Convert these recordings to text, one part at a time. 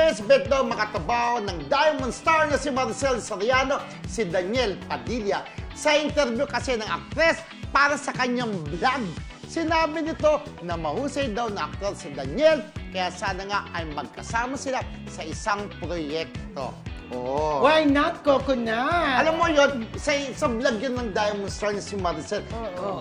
na-expect daw makatabaw ng Diamond Star na si Maricel Soriano, si Daniel Padilla. Sa interview kasi ng aktres para sa kanyang vlog, sinabi nito na mahusay daw na aktor si Daniel, kaya sana nga ay magkasama sila sa isang proyekto. Oh. Why not, Coconut? Alam mo yun, sa vlog yun ng Diamond Star ni si Maricel.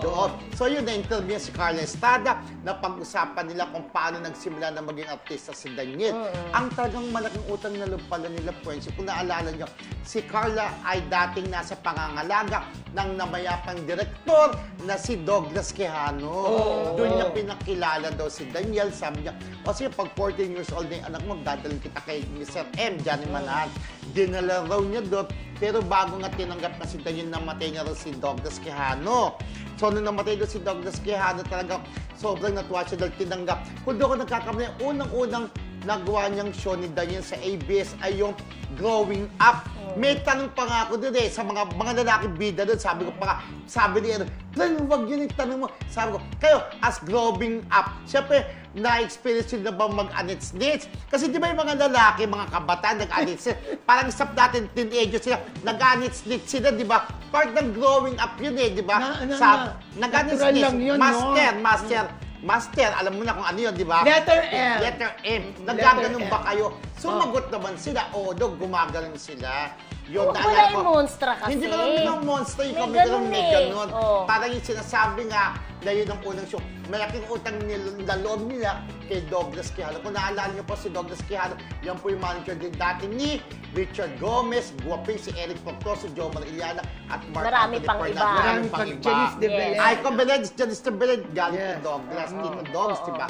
Doon. So yun, na-interview si Carla Estrada na pag-usapan nila kung paano nagsimula na maging artista si Daniel. Ang talagang malaking utang na loob pala nila, friends. Kung naalala nyo, si Carla ay dating nasa pangangalaga ng namayapang direktor na si Douglas Quijano. Doon niya pinakilala daw si Daniel. Sabi niya, o sige, pag 14 years old na yung anak mo, dadalhin kita kay Mr. M, Johnny Manahan. Dinala raw niya doon, pero bago nga tinanggap na si Daniel, namatay na raw si Douglas Quijano. So, nung namatay doon si Douglas Quijano, talagang sobrang natuwa siya dahil tinanggap. Kung doon ako nagkakamali, unang-unang nagawa niyang show ni Daniel sa ABS ay yung Growing Up. May tanong pa nga ako doon sa mga lalaki bida doon. Sabi ko pa nga, sabi niya, wag yun yung tanong mo. Sabi ko, kayo, as growing up, siyempre, na-experience yun na ba mag-anits-nits? Kasi di ba yung mga lalaki, mga kabataan, nag-anits-nits? Parang isap natin, teenagers sila, nag-anits-nits sila, di ba? Part ng growing up yun di ba? Nag-anits-nits, master, alam mo na kung ano yun, di ba? Letter M. Letter M. Nagkaganon ba kayo? Sumagot naman sila. Gumaganon sila. Yun, wala yung monstra kasi. Hindi ko naman yung monster. Yung kami ko may ganon. Parang yung sinasabi nga na yun ang unang show. Malaking utang na loob nila kay Douglas Quijano. Kung naalala niyo po si Douglas Quijano, yan po yung manager din dati ni Richard Gomez, Guaping, si Eric Proctor, Joe Iliana, at Mark Marami pang iba. Marami pang iba. Janice de Belen. Icon Belen, Janice de Belen, galing kay Douglas, Tino Dogs, diba?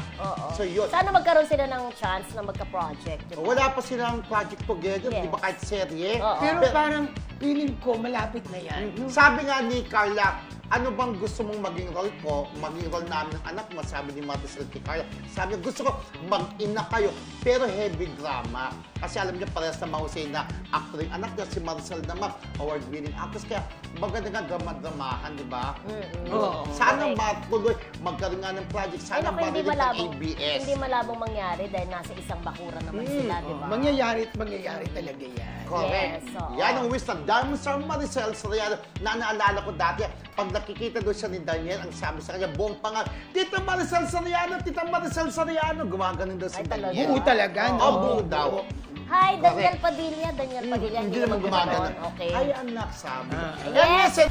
So yun. Sana magkaroon sila ng chance na magka-project, diba? Wala pa silang project together, di ba, kahit serye. Pero parang feeling ko, malapit na yan. Sabi nga ni Carla, ano bang gusto mong maging role ko? Maging role namin ng anak mo, sabi ni Maricel kay Carla. Sabi niya, gusto ko mag-ina kayo, pero heavy drama. Kasi alam niya parehas na mahusay na actor yung anak niya, si Maricel naman, award-winning actress. Kaya maganda nga drama-dramahan, di ba? Sana matuloy, magkaroon nga ng project. Sana marinig ng ABS. Hindi malabong mangyari dahil nasa isang bakuran naman sila, di ba? Mangyayari talaga yan. Correct. Yes, yan ang wish ng Diamond Star Maricel Soriano na naalala ko dati. Pag nakikita doon siya ni Daniel, ang sabi sa kanya, buong pangal, Tita Maricel Soriano, Tita Maricel Soriano. Gumaganon daw si Daniel. Buo talaga, no? Buo daw. Hi, Daniel Padilla. Daniel Padilla. Hindi naman gumaganon. Okay. Ay, anak, sabi. Yes.